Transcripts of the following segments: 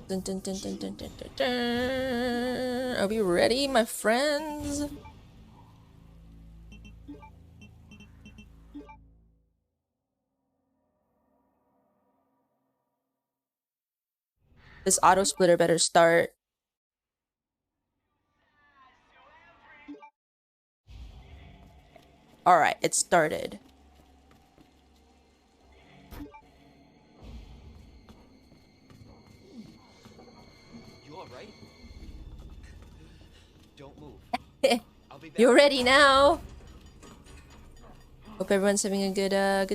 Dun, dun, dun, dun, dun, dun, dun, dun. Are we ready, my friends? This auto splitter better start. Alright, it started. You alright? Don't move. I'll be back. You're ready now. Hope everyone's having a good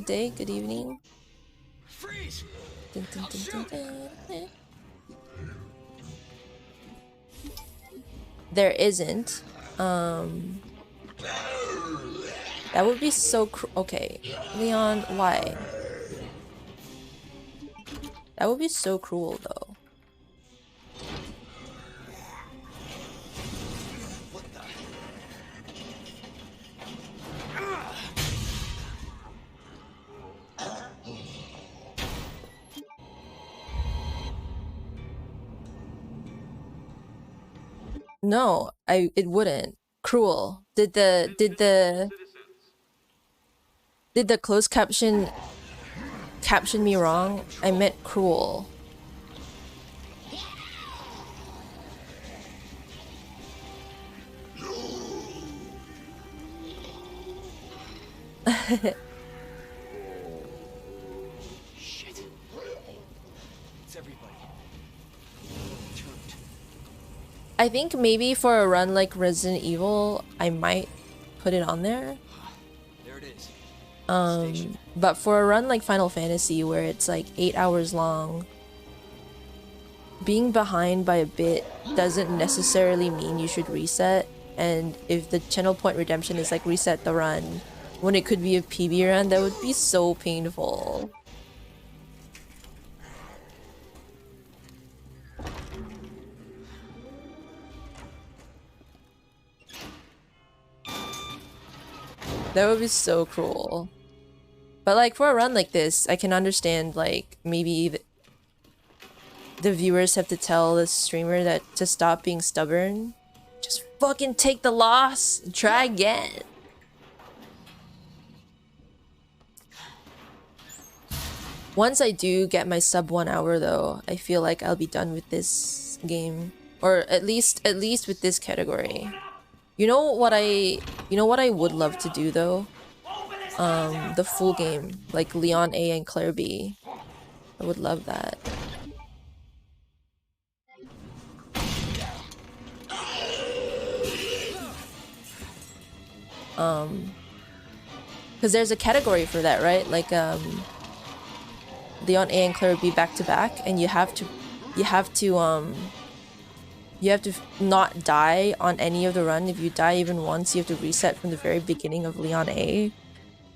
day, good evening. Freeze! Dun, dun, dun, dun, dun. There isn't. That would be so okay. Leon, why? That would be so cruel, though. What the? No, it wouldn't. Cruel. Did the closed caption me wrong? I meant cruel. Shit. It's everybody. Turned. I think maybe for a run like Resident Evil, I might put it on there. There it is. But for a run like Final Fantasy where it's like 8 hours long, being behind by a bit doesn't necessarily mean you should reset. And if the channel point redemption is like reset the run, when it could be a PB run, that would be so painful. That would be so cruel. But like for a run like this, I can understand like maybe the viewers have to tell the streamer that to stop being stubborn. Just fucking take the loss and try again. Once I do get my sub 1 hour though, I feel like I'll be done with this game. Or at least with this category. You know what I would love to do though? The full game, like Leon A and Claire B. I would love that. Because there's a category for that, right? Like Leon A and Claire B back to back, and you have to not die on any of the run. If you die even once, you have to reset from the very beginning of Leon A.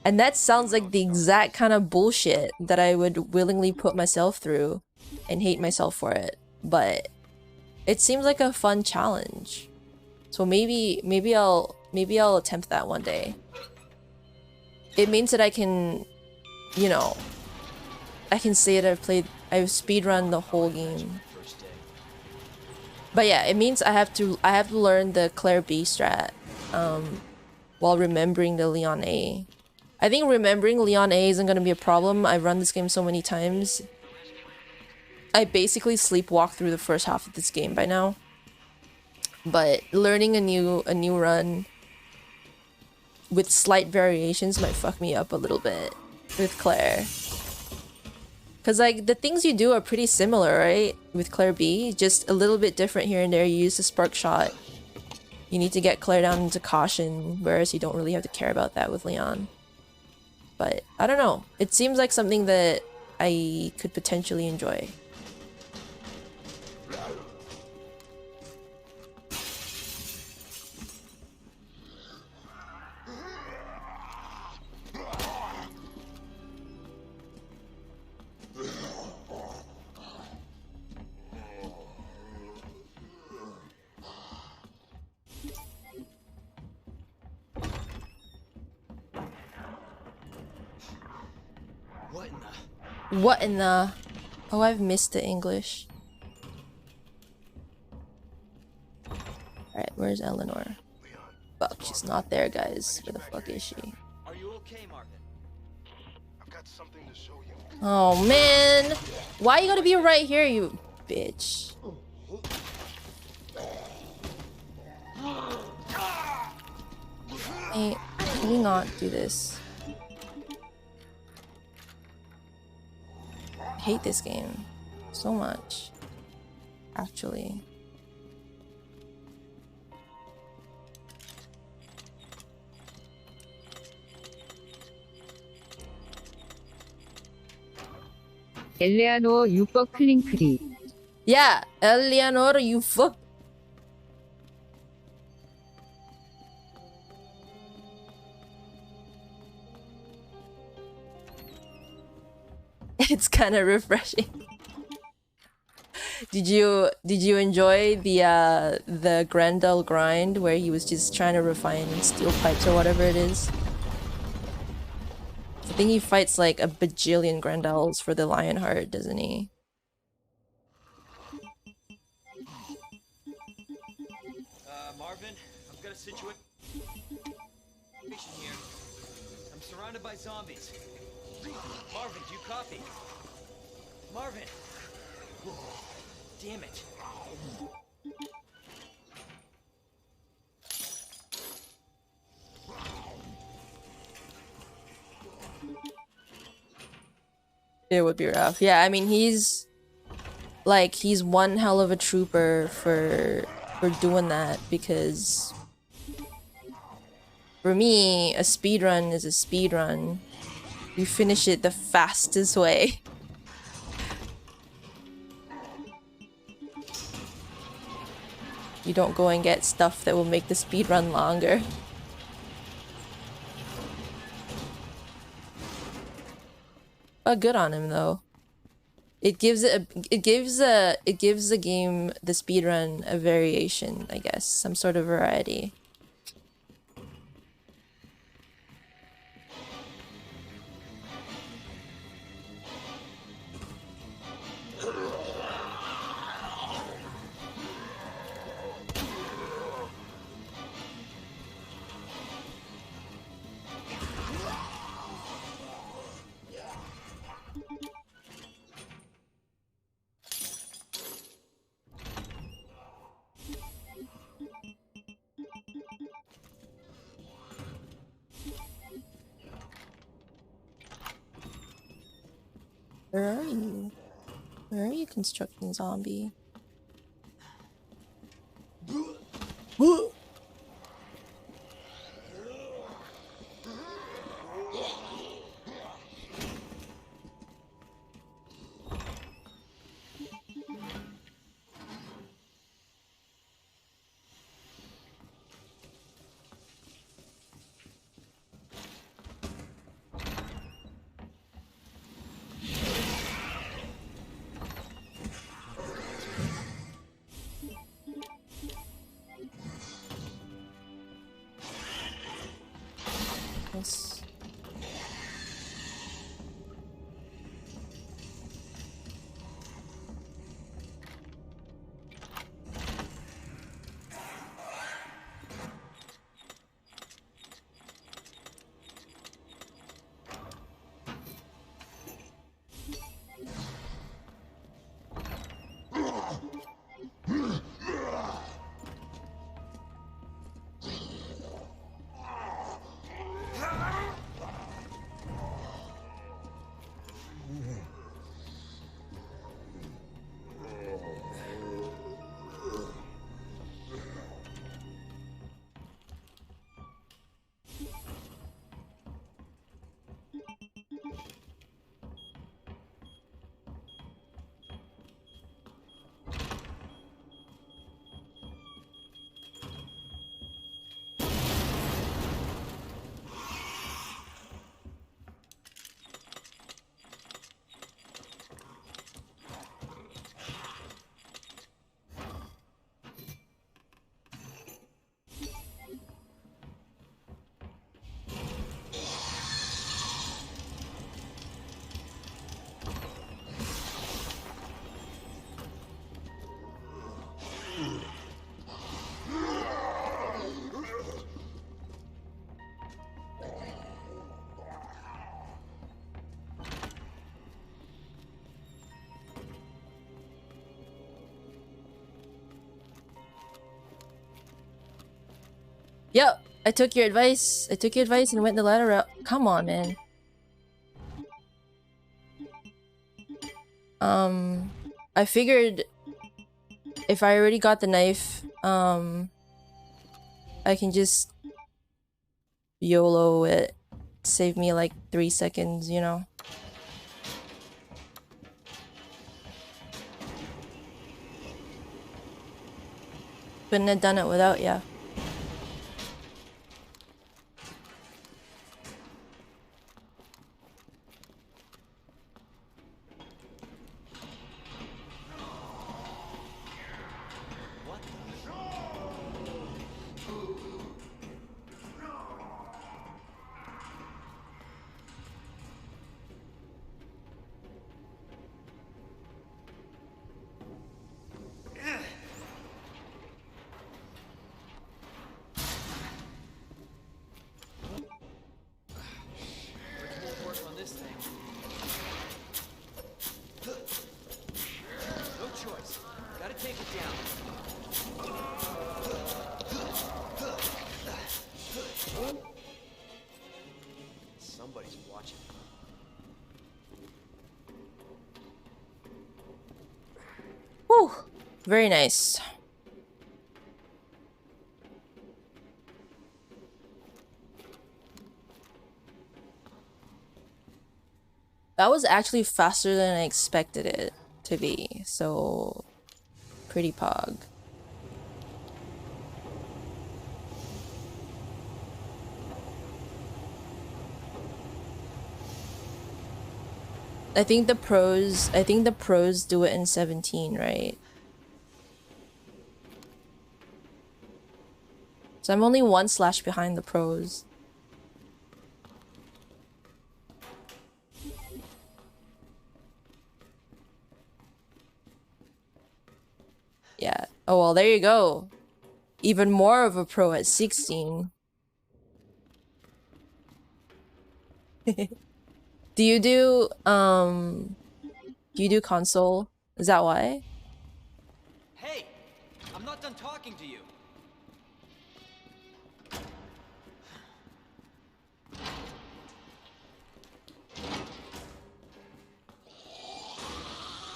And that sounds like the exact kind of bullshit that I would willingly put myself through and hate myself for it. But it seems like a fun challenge. So maybe I'll attempt that one day. It means that I can, you know, I can say that I've speedrun the whole game. But yeah, it means I have to learn the Claire B strat while remembering the Leon A. I think remembering Leon A isn't gonna be a problem. I've run this game so many times. I basically sleepwalk through the first half of this game by now. But learning a new run with slight variations might fuck me up a little bit with Claire. Cause like the things you do are pretty similar, right? With Claire B, just a little bit different here and there. You use the spark shot. You need to get Claire down into caution, whereas you don't really have to care about that with Leon. But I don't know. It seems like something that I could potentially enjoy. What in the? What in the... Oh, I've missed the English. Alright, where's Eleanor? Fuck, she's not there, guys. Where the fuck is she? Are you okay, Marvin? I've got something to show you. Oh, man! Why you gotta be right here, you bitch? Hey, can we not do this? I hate this game so much, actually. 엘레아노 유버 클링크리. Yeah, Eleanor, you fuck. It's kind of refreshing. Did you enjoy the Grendel grind where he was just trying to refine steel pipes or whatever it is? I think he fights like a bajillion Grendels for the Lionheart, doesn't he? Marvin, I've got a situation here. I'm surrounded by zombies. Marvin, do you copy? Marvin! Damn it. It would be rough. Yeah, I mean he's one hell of a trooper for doing that, because for me a speedrun is a speedrun. You finish it the fastest way. You don't go and get stuff that will make the speedrun longer. But good on him though. It gives the game, the speedrun, a variation, I guess, some sort of variety. Where are you? Where are you, constructing zombie? Yep, I took your advice. I took your advice and went the ladder route. Come on, man. I figured if I already got the knife, I can just YOLO it. Save me like 3 seconds, you know? Couldn't have done it without ya. Somebody's watching. Whew. Very nice. That was actually faster than I expected it to be, so pretty pog. I think the pros do it in 17, right? So I'm only 1 slash behind the pros. Yeah. Oh well, there you go. Even more of a pro at 16. Do you do console? Is that why? Hey, I'm not done talking to you.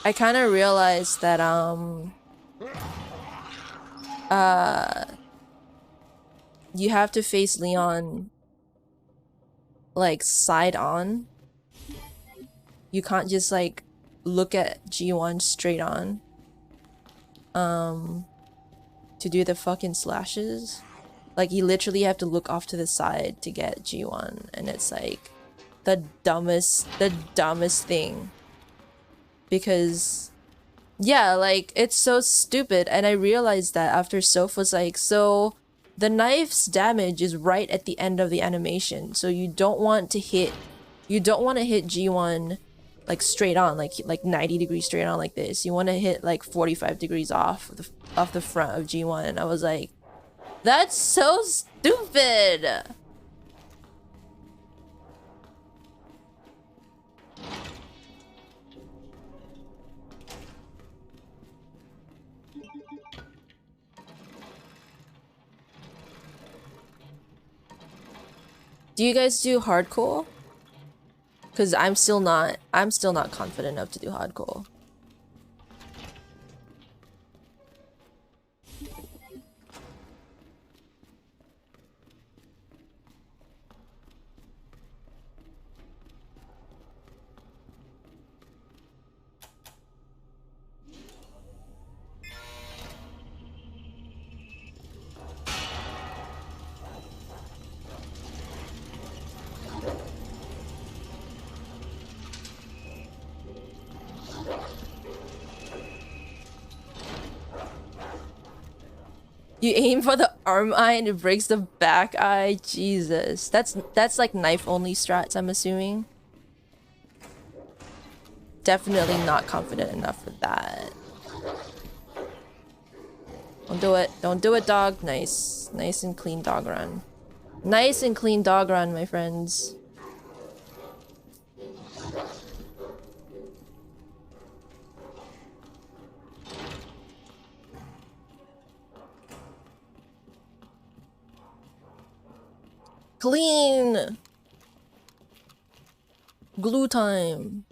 I kind of realized that you have to face Leon like side on. You can't just like look at G1 straight on to do the fucking slashes. Like you literally have to look off to the side to get G1, and it's like the dumbest thing. Because yeah, like it's so stupid, and I realized that after Soph was like, so the knife's damage is right at the end of the animation, so you don't want to hit G1 like straight on, like 90 degrees straight on like this. You want to hit like 45 degrees off the front of G1, and I was like, that's so stupid. Do you guys do hardcore? Because I'm still not confident enough to do hardcore. You aim for the arm eye and it breaks the back eye. Jesus, that's like knife only strats, I'm assuming. Definitely not confident enough for that. Don't do it. Don't do it, dog. Nice. Nice and clean dog run. Nice and clean dog run, my friends. Clean! Glue time.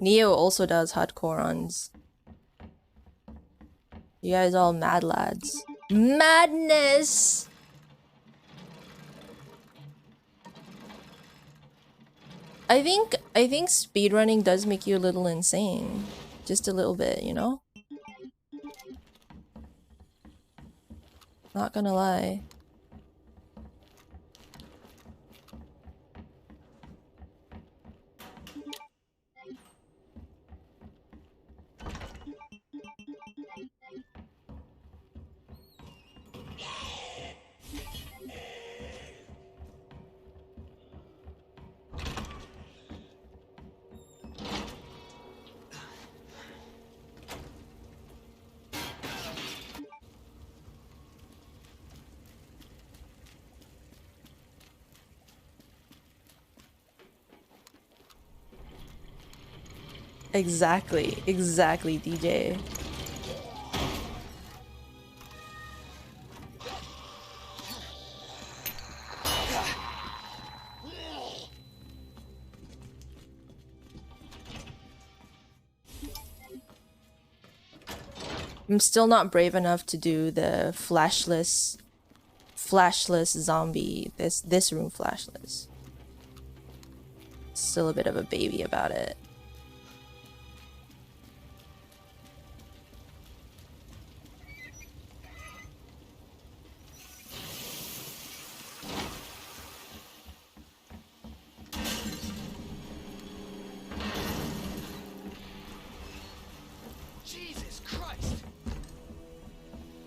Neo also does hardcore runs. You guys all mad lads. Madness! I think speedrunning does make you a little insane. Just a little bit, you know? Not gonna lie. Exactly, DJ. I'm still not brave enough to do the flashless zombie, this room flashless. Still a bit of a baby about it.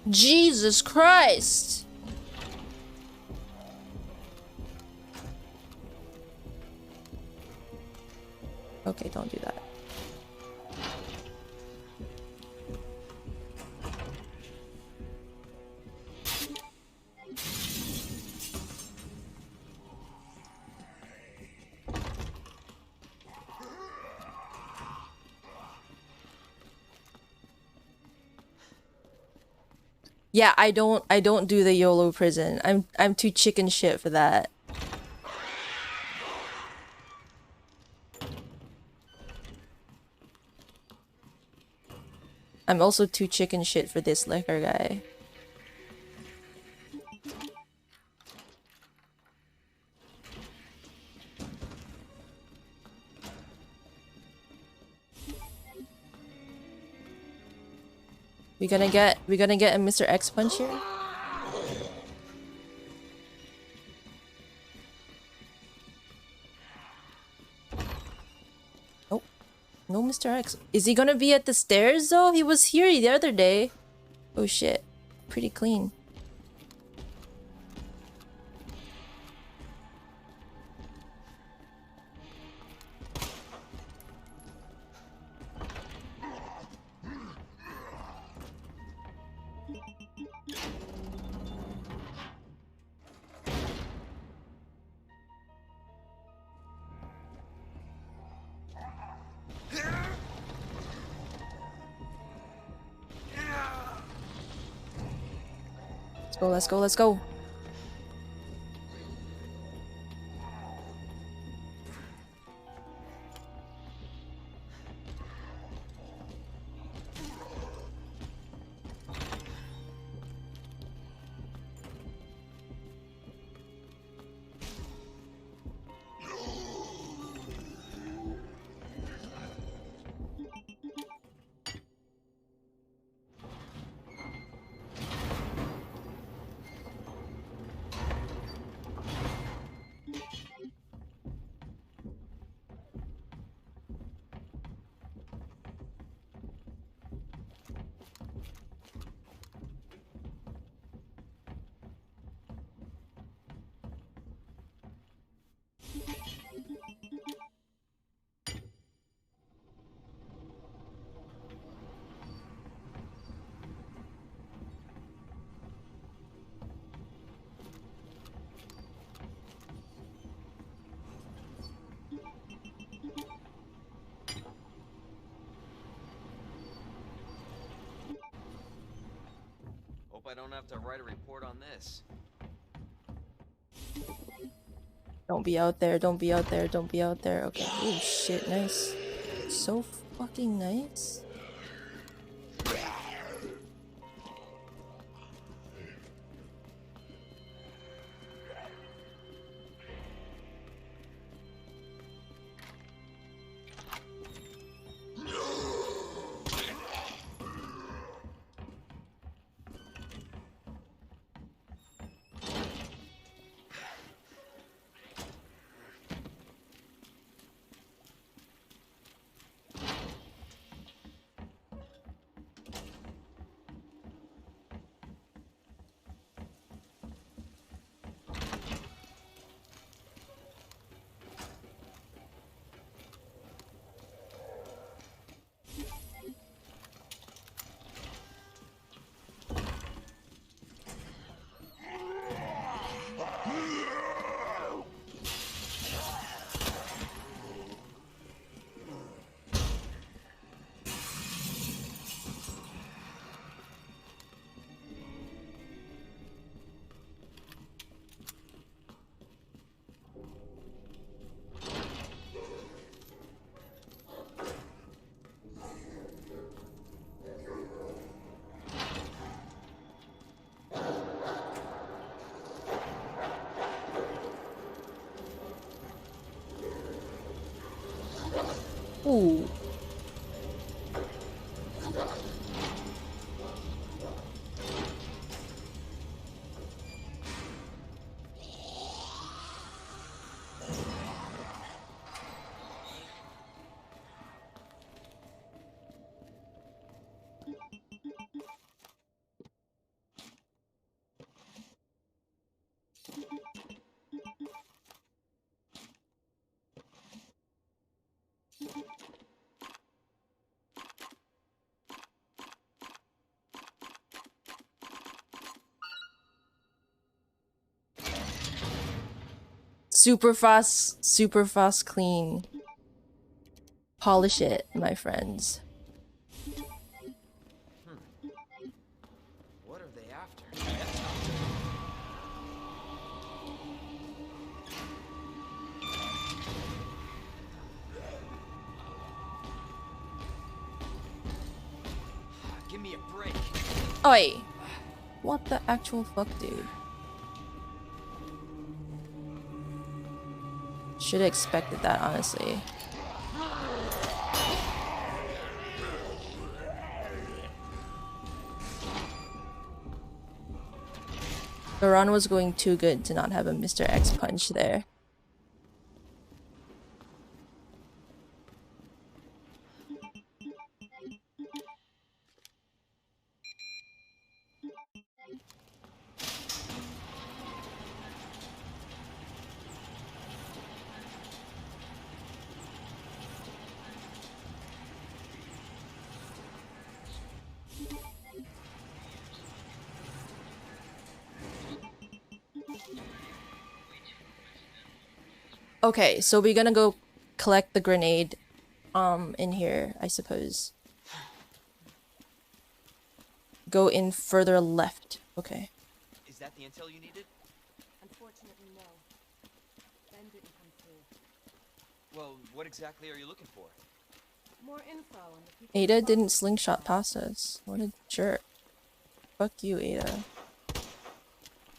Jesus Christ! Okay, don't do that. Yeah, I don't do the YOLO prison. I'm too chicken shit for that. I'm also too chicken shit for this liquor guy. We gonna get a Mr. X punch here? Oh, no Mr. X. Is he gonna be at the stairs though? He was here the other day. Oh shit, pretty clean. Let's go, let's go. I don't have to write a report on this. Don't be out there, don't be out there, don't be out there. Okay. Oh shit, nice. So fucking nice. Ooh. Super fast clean. Polish it, my friends. What are they after? Give me a break. Oi! What the actual fuck, dude? Should have expected that, honestly. The run was going too good to not have a Mr. X punch there. Okay, so we're gonna go collect the grenade in here, I suppose. Go in further left. Okay. Is that the intel you needed? Unfortunately, no. Ben didn't come through. Well, what exactly are you looking for? More info on the people. Ada didn't slingshot past us. What a jerk. Fuck you, Ada.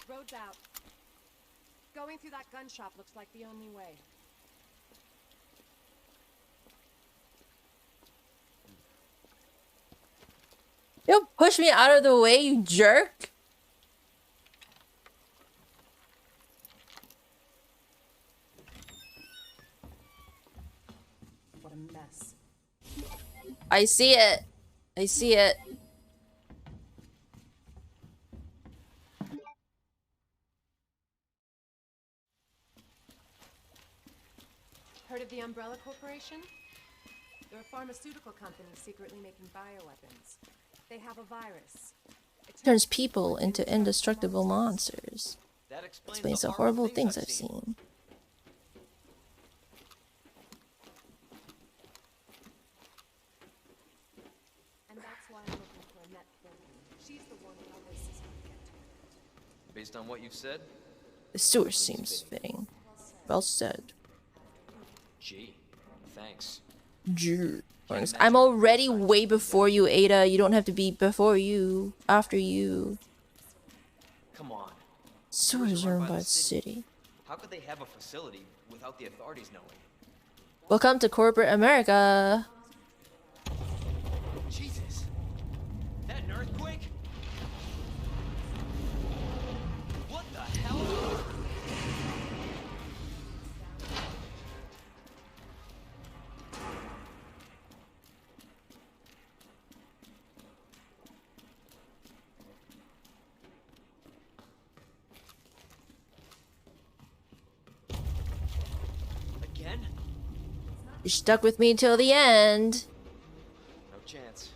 Road's out. Going through that gun shop looks like the only way. You push me out of the way, you jerk! What a mess. I see it. I see it. Heard of the Umbrella Corporation? They're a pharmaceutical company secretly making bioweapons. They have a virus. It Turns people into indestructible monsters. That Explains the horrible things I've seen. And that's why I'm looking for Annette Fulton. She's the one all this is Based on what you've said, The sewer seems fitting. Well said. gee, thanks. I'm already way before you, Ada. You don't have to be before you. After you. Come on. Sewers are owned by the city. How could they have a facility without the authorities knowing? Welcome to corporate America. Jesus! That an earthquake? What the hell? Again? You're stuck with me till the end. No chance.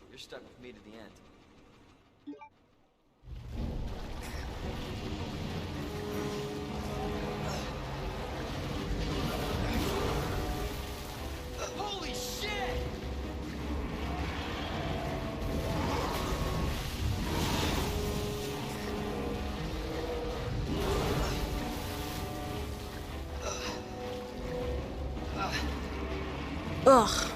You're stuck with me to the end. Holy shit! Ugh.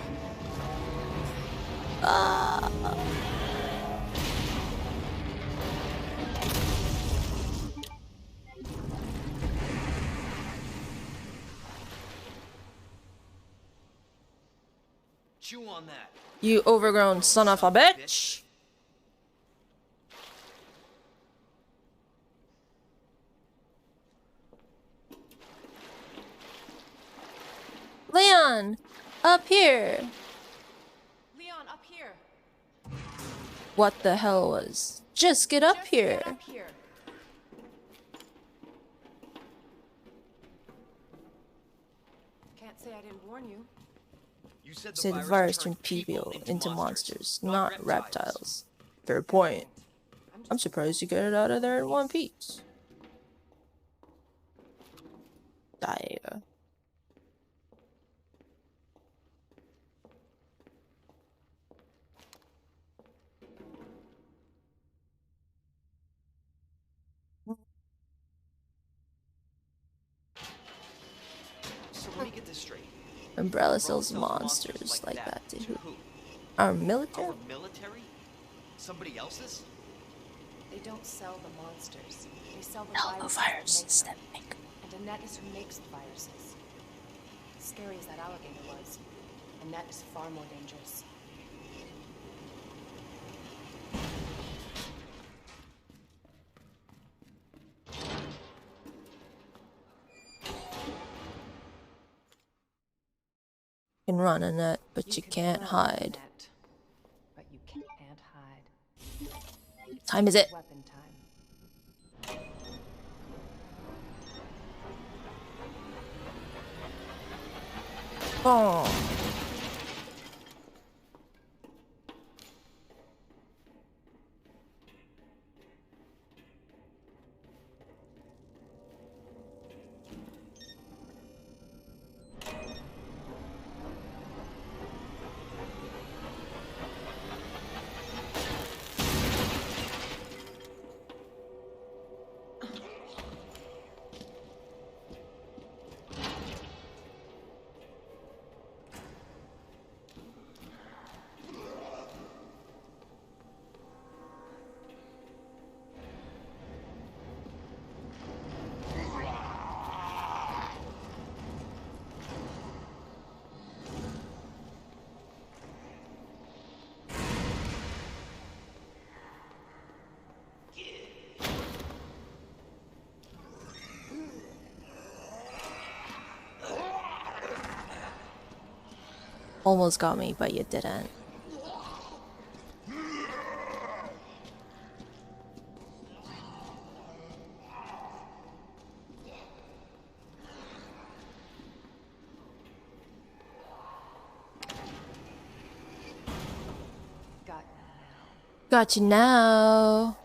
Chew on that. You overgrown son of a bitch. Leon, up here. Leon, up here. What the hell was? Just get up here. Get up here. Can't say I didn't warn you. You said Say the virus turned people into monsters, not reptiles. Fair point. I'm surprised you got it out of there in one piece. Die. So let me get this straight. Umbrella sells monsters like that to who? Our military? Our military? Somebody else's? They don't sell the monsters. They sell the No, viruses. that make. And Annette is who makes the viruses. As scary as that alligator was, Annette is far more dangerous. You can run in it, but you can't run, hide. Annette, but you can't hide. Time is it? Weapon time. Oh. Almost got me, but you didn't. Got you now.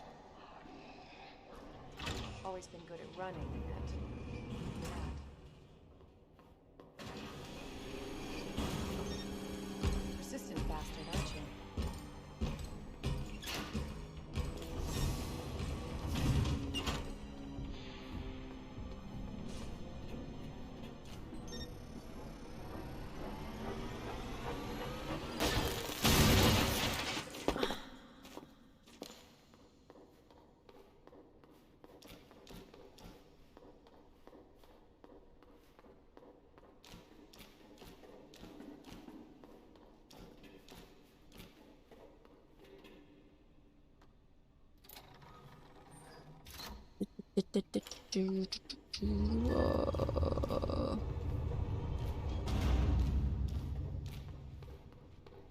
Always been good at running, Annette. Persistent bastard, aren't you?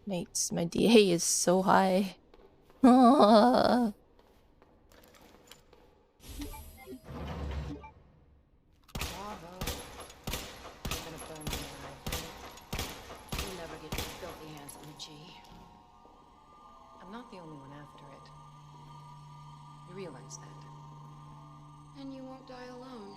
Mates, my DA is so high. Bravo. I'm gonna burn you alive. You'll never get your filthy hands on the G. I'm not the only one after it. You realize that. And you won't die alone.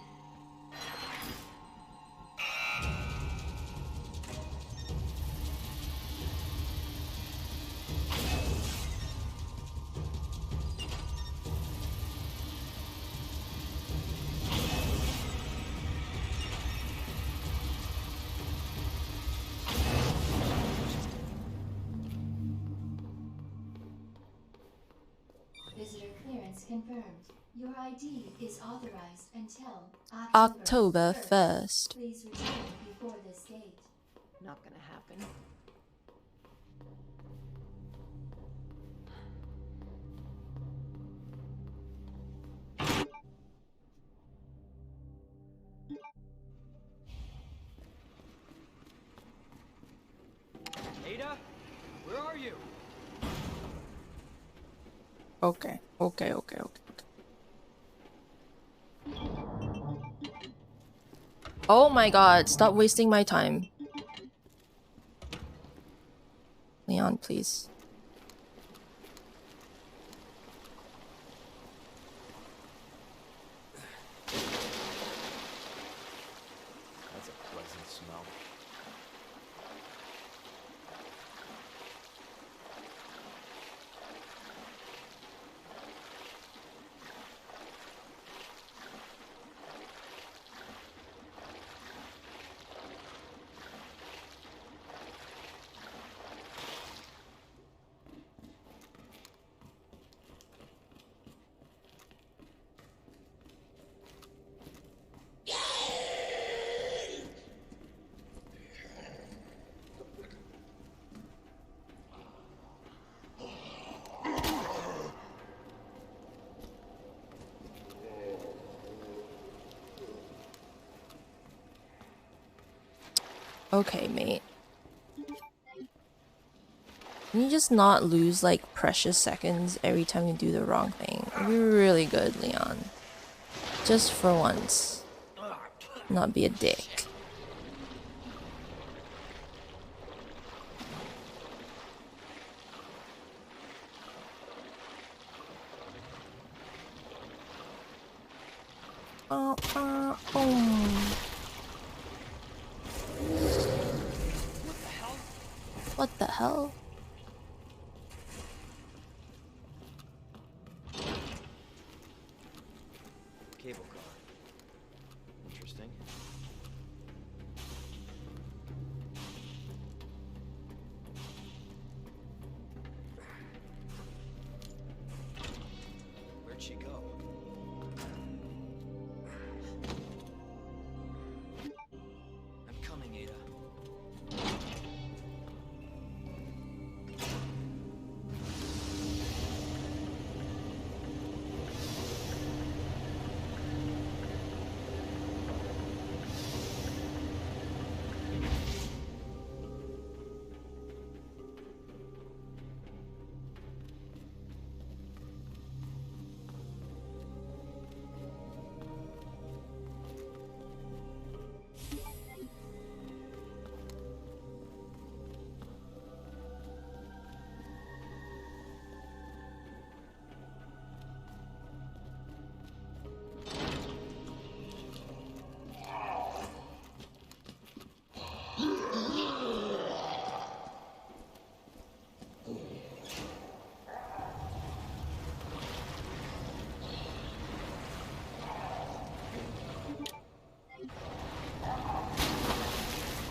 Visitor clearance confirmed. Your ID is authorized until October 1st. Please return before this date. Not gonna happen. Ada, where are you? Okay. Oh my god, stop wasting my time. Leon, please. That's a pleasant smell. Okay, mate. Can you just not lose like precious seconds every time you do the wrong thing? You're really good, Leon. Just for once. Not be a dick. What the hell? Cable car. Interesting. Where'd she go? I'm coming, Ada.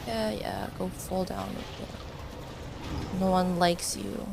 Yeah, go fall down. No one likes you.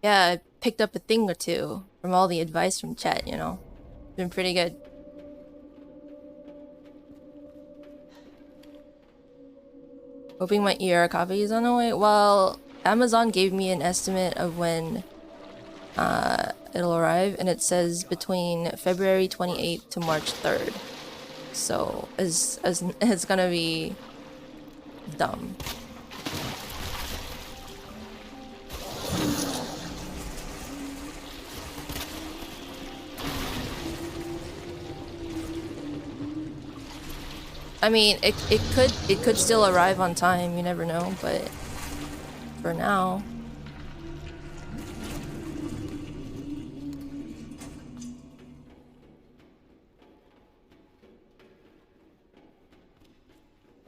Yeah, I picked up a thing or two from all the advice from chat, you know. Been pretty good. Hoping my ER copy is on the way. Well, Amazon gave me an estimate of when it'll arrive, and it says between February 28th to March 3rd. So it's gonna be dumb. I mean, it could still arrive on time. You never know, but for now.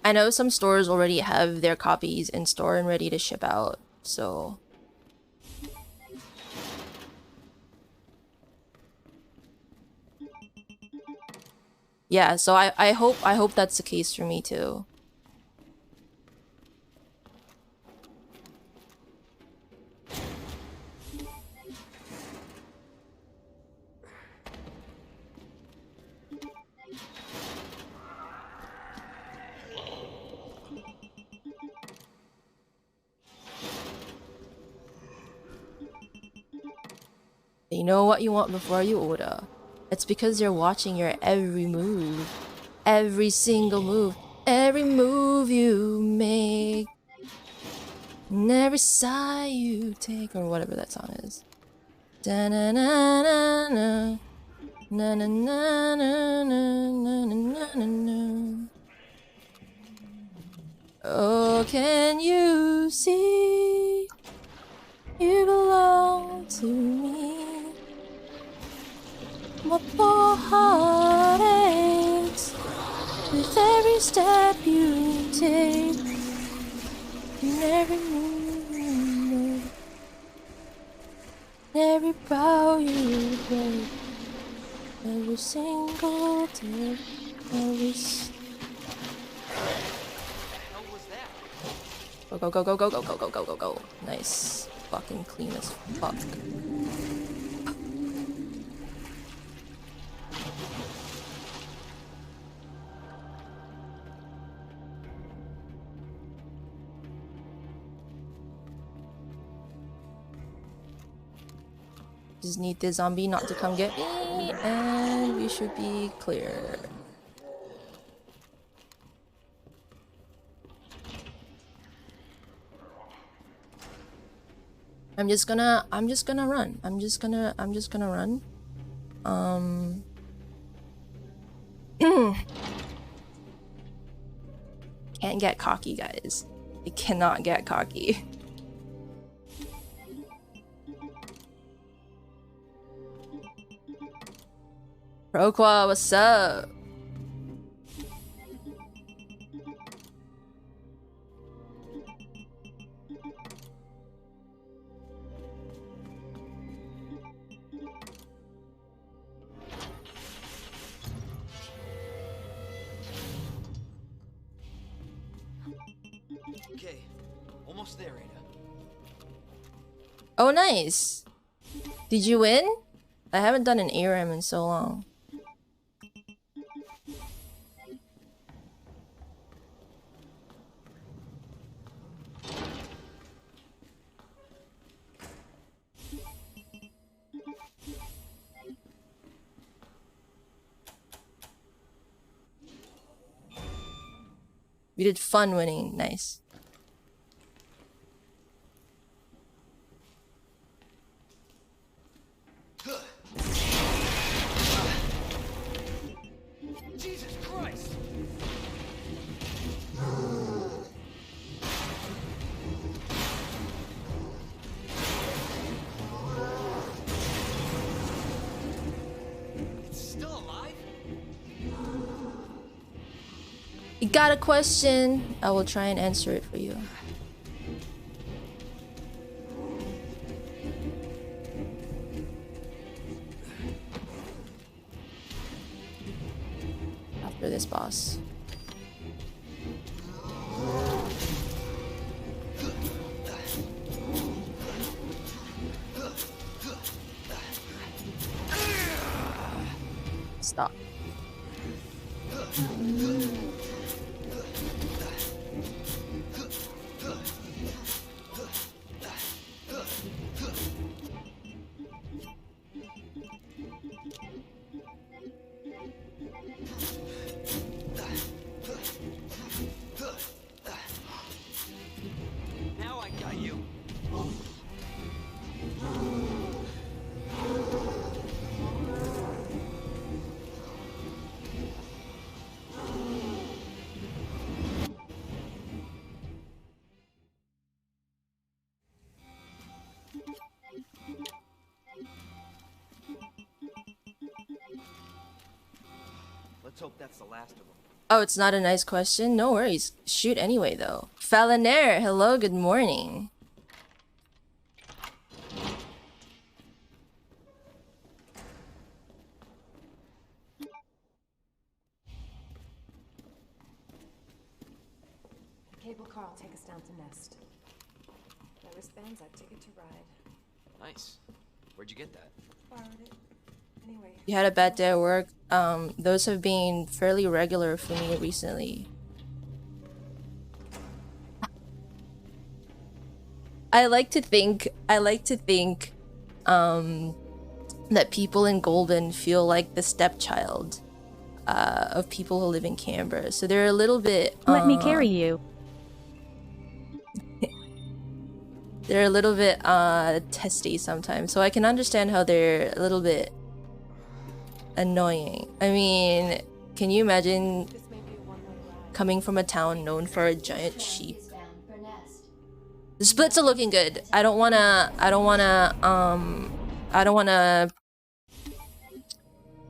I know some stores already have their copies in store and ready to ship out, so... Yeah, so I hope that's the case for me too. They know what you want before you order. It's because they're watching your every move. Every single move. Every move you make. And every sigh you take. Or whatever that song is. Da-na-na-na-na. Na-na-na-na-na-na-na-na-na. Oh, can you see? You belong to me. My poor heart aches with every step you take, and every move you make, every bow you break, every single day, every. Go go go go go go go go go go go! Nice, fucking clean as fuck. Just need the zombie not to come get me, and we should be clear. I'm just gonna run. I'm just gonna run. Can't get cocky, guys. I cannot get cocky. Proqua, what's up? Okay, almost there, Ada. Oh, nice. Did you win? I haven't done an ARAM in so long. We did fun winning. Nice. Jesus Christ! It's still alive? You got a question? I will try and answer it for you. After this boss. Stop. Now I got you. Let's hope that's the last of them. Oh, it's not a nice question? No worries. Shoot anyway, though. Falanair, hello, good morning. Cable car will take us down to Nest. My wristbands, I ticket to ride. Nice. Where'd you get that? Borrowed it. Anyway. You had a bad day at work? Those have been fairly regular for me recently. I like to think, that people in Golden feel like the stepchild, of people who live in Canberra. So they're a little bit, Let me carry you. they're a little bit, testy sometimes. So I can understand how they're a little bit annoying. I mean, can you imagine This may be a one-way ride. coming from a town known for a giant sheep? Is bound for Nest. The splits are looking good. I don't wanna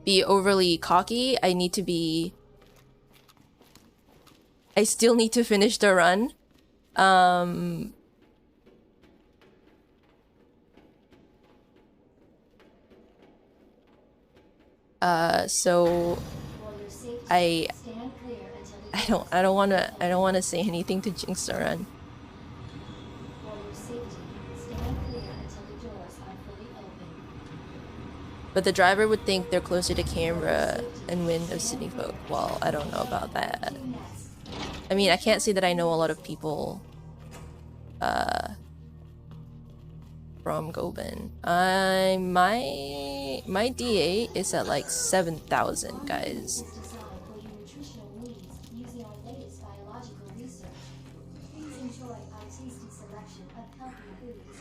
be overly cocky. I still need to finish the run. So For your safety, I stand clear until the I don't wanna say anything to jinx the run. For your safety, stand clear until the doors are fully open. But the driver would think they're closer to Canberra and win of Sydney folk. Well, I don't know about that. To Nest. I mean, I can't say that I know a lot of people from Goben. My DA is at like 7,000, guys. Is designed for your nutritional needs using our latest biological research. Please enjoy our tasty selection of healthy foods.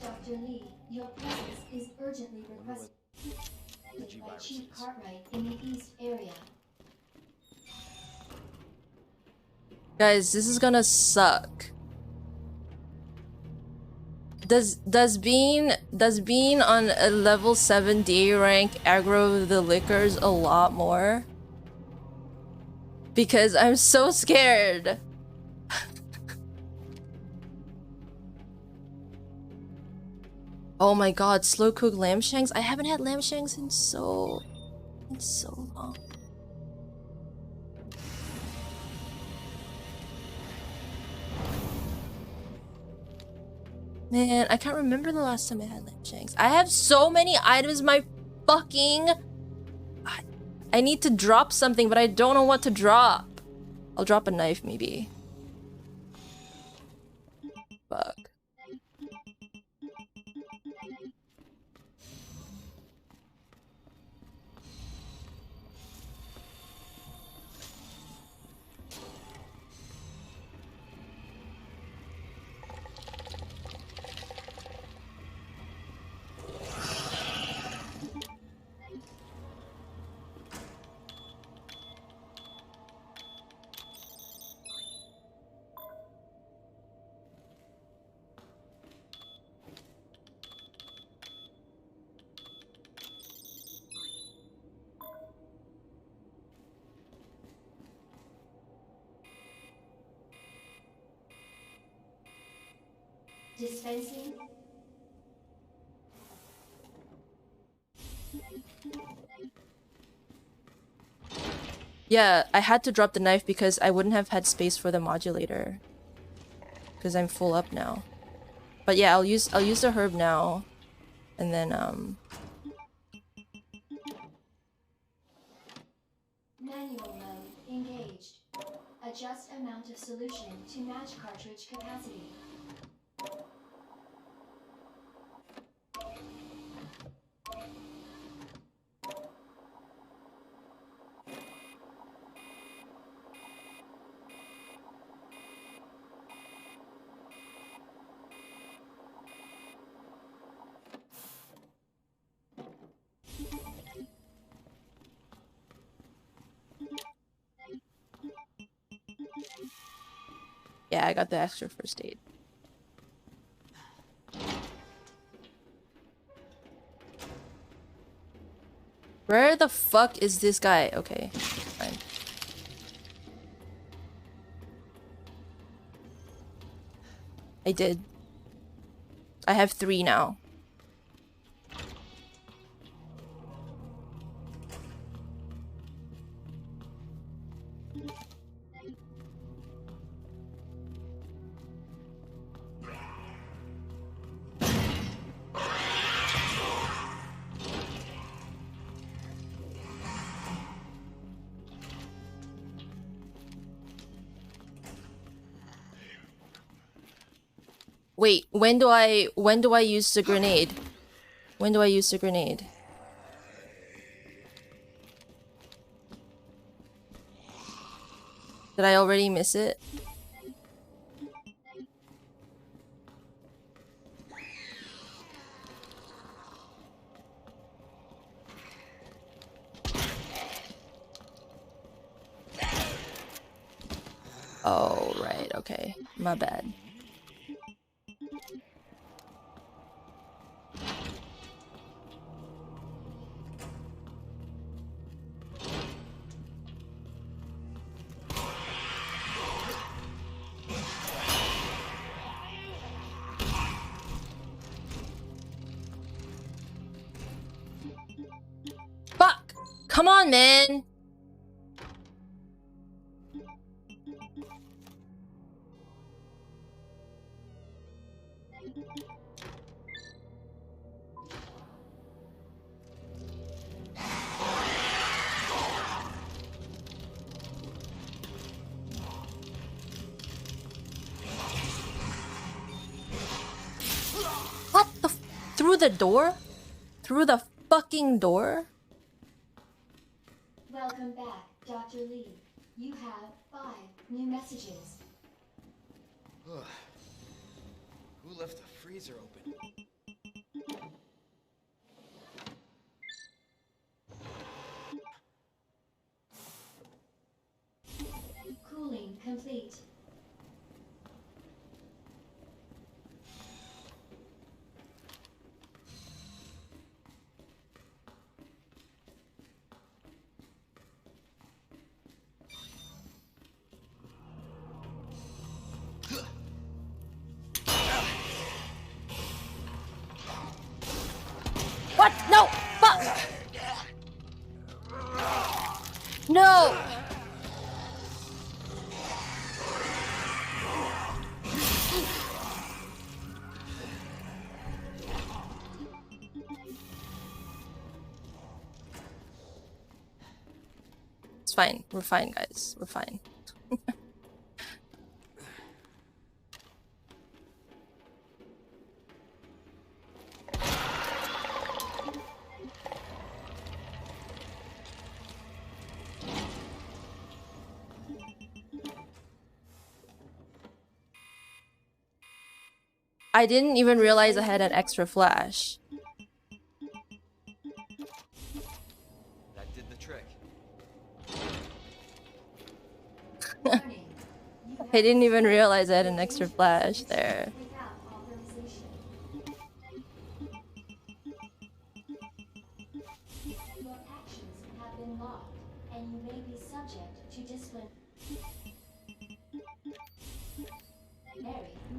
Dr. Lee, your presence is urgently requested by Chief Cartwright in the East area. Guys, this is gonna suck. Does being on a level 7 DA rank aggro the liquors a lot more? Because I'm so scared. Oh my god, slow cooked lamb shanks? I haven't had lamb shanks in so long. Man, I can't remember the last time I had lamb shanks. I have so many items, my fucking... I need to drop something, but I don't know what to drop. I'll drop a knife, maybe. Fuck. Dispensing. Yeah, I had to drop the knife because I wouldn't have had space for the modulator. Because I'm full up now. But yeah, I'll use the herb now. And then Manual mode engaged. Adjust amount of solution to match cartridge capacity. yeah, I got the extra first aid. Where the fuck is this guy? Okay, fine. I did. I have 3 now. Wait, when do I use the grenade? When do I use the grenade? Did I already miss it? Oh, right, okay. My bad. Fuck! Come on, man! What the f- Through the door? Through the fucking door? Welcome back, Dr. Lee. You have 5 new messages. Who left the freezer open? Cooling complete. What? No! Fuck! No! It's fine. We're fine, guys. We're fine. I didn't even realize I had an extra flash. That did the trick. Warning. You have I didn't even realize I had an extra flash there. without authorization. Your actions have been logged, and you may be subject to disciplinary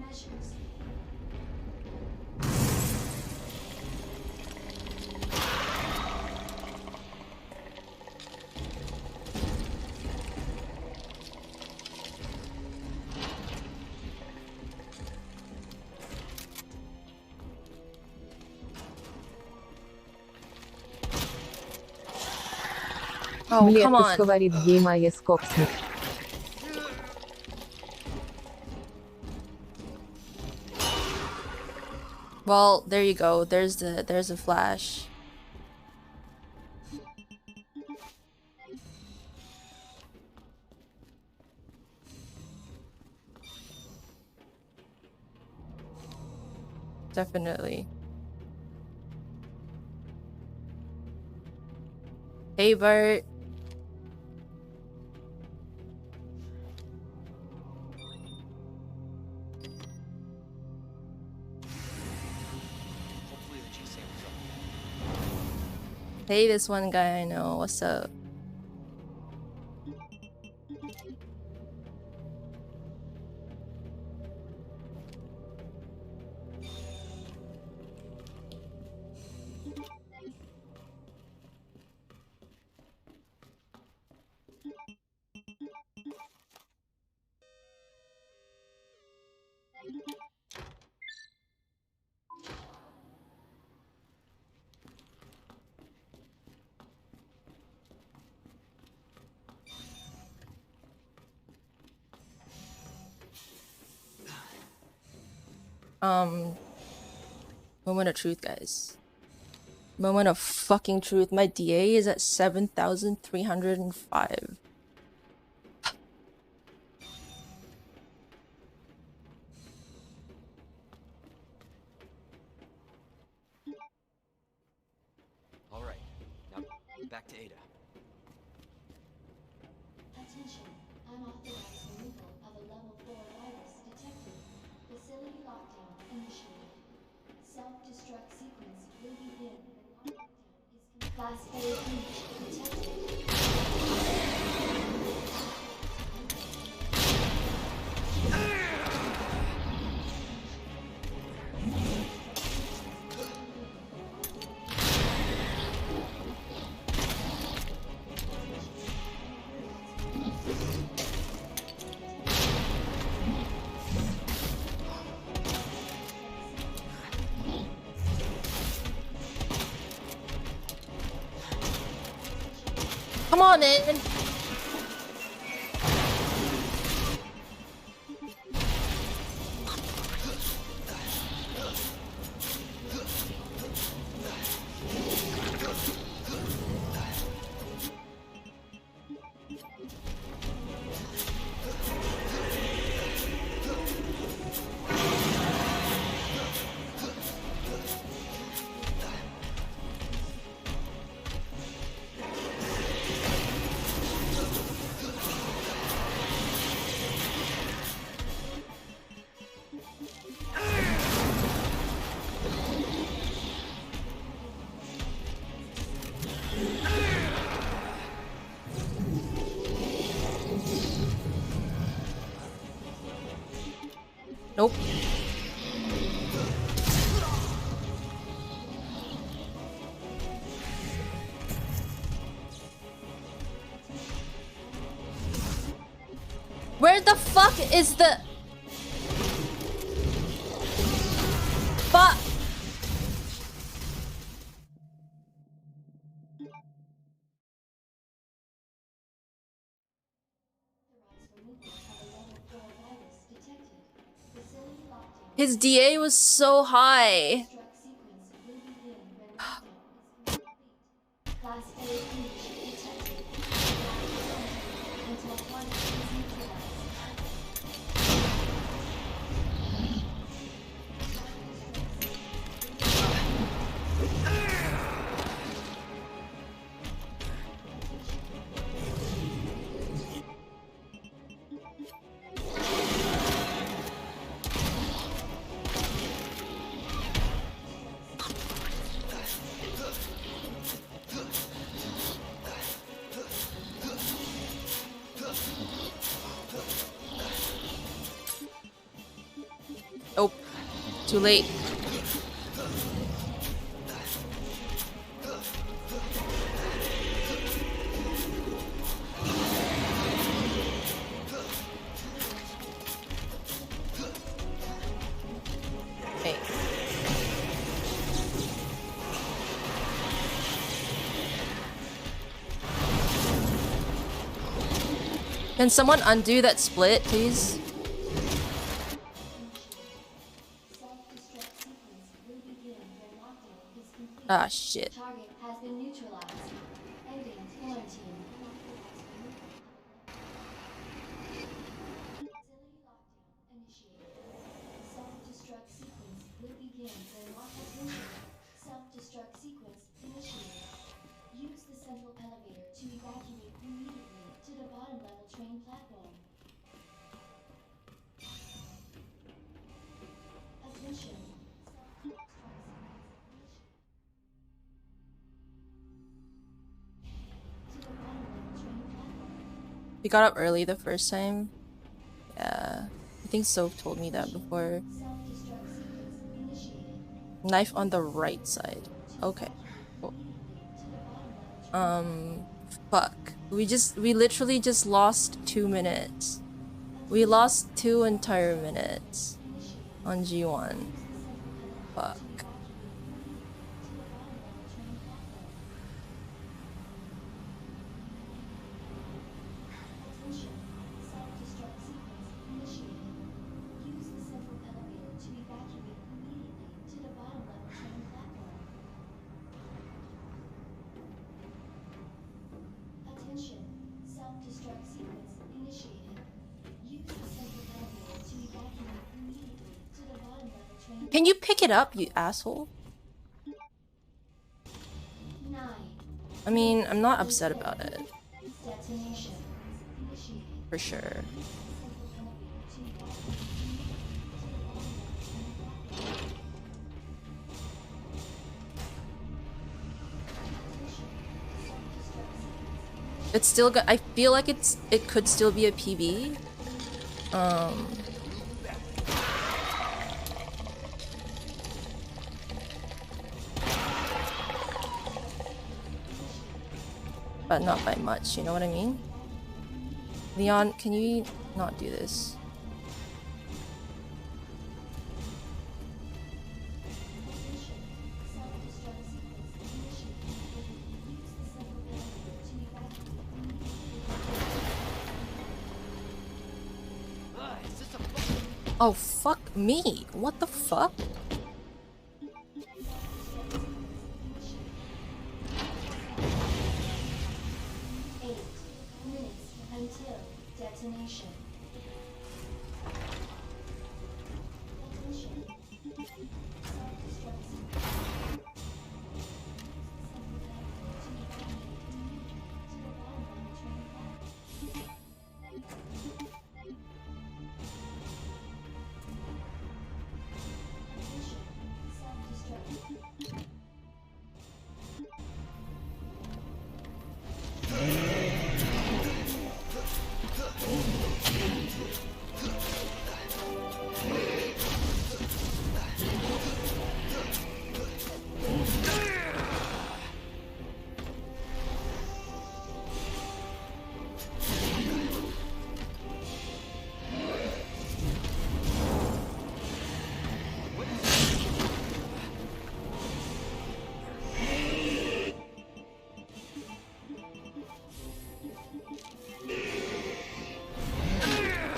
measures. Oh, come Ameliyat on. говорит GMIS Coxsmith. Well, there you go. There's a flash. Definitely. Hey, Bart. Hopefully the G sample's up. Hey, this one guy I know. What's up? Moment of truth, guys. Moment of fucking truth. My DA is at 7,305. All right, now back to Ada. Attention. Unauthorized removal of a level 4 virus detected. Facility lockdown initiated. Self-destruct sequence will begin when lockdown is Class A breach detected. Come on, man. Nope. Where the fuck is the... Fuck! His DA was so high. Class A breach detected. Until one is neutralized. Oh, too late. Hey. Can someone undo that split, please? Self-destruct sequence will begin when lockdown is complete. Ah, shit. Target has been neutralized. Ending quarantine. Facility lockdown initiated. Self-destruct sequence will begin when lockdown. Self-destruct sequence initiated. Use the central elevator to evacuate immediately to the bottom level train platform. Attention. Self-destruct sequence initiated. To the bottom level train platform. We got up early the first time. Yeah. I think Soph told me that before. Self-destruct sequence initiated. Knife on the right side. Okay. Cool. Fuck. We literally just lost 2 minutes. We lost 2 entire minutes on G1. Fuck. Attention. Self-destruct sequence initiated. Use the central elevator to evacuate immediately to the bottom level train platform. Attention. Self-destruct sequence initiated. Use the central elevator to evacuate immediately to the bottom level train. Can you pick it up, you asshole? 9. I mean, I'm not upset about it. Detonation initiated. For sure. It's still got. I feel like it could still be a PB. But not by much, you know what I mean? Leon, can you not do this? Is this a fucking... Oh, fuck me. What the fuck? Until detonation. Attention. Self-destruct sequence. To the bottom level train platform. Attention. Self-destruct.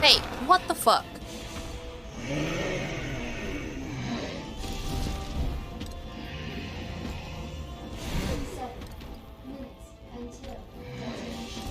Hey, what the fuck? 7 minutes until detonation.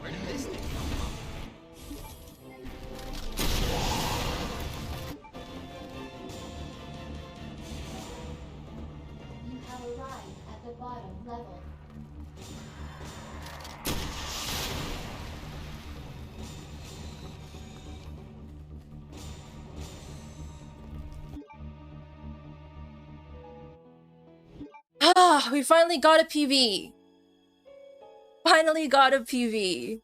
Where did this thing come from? You have arrived at the bottom level. Ah, we finally got a PV. Finally got a PV.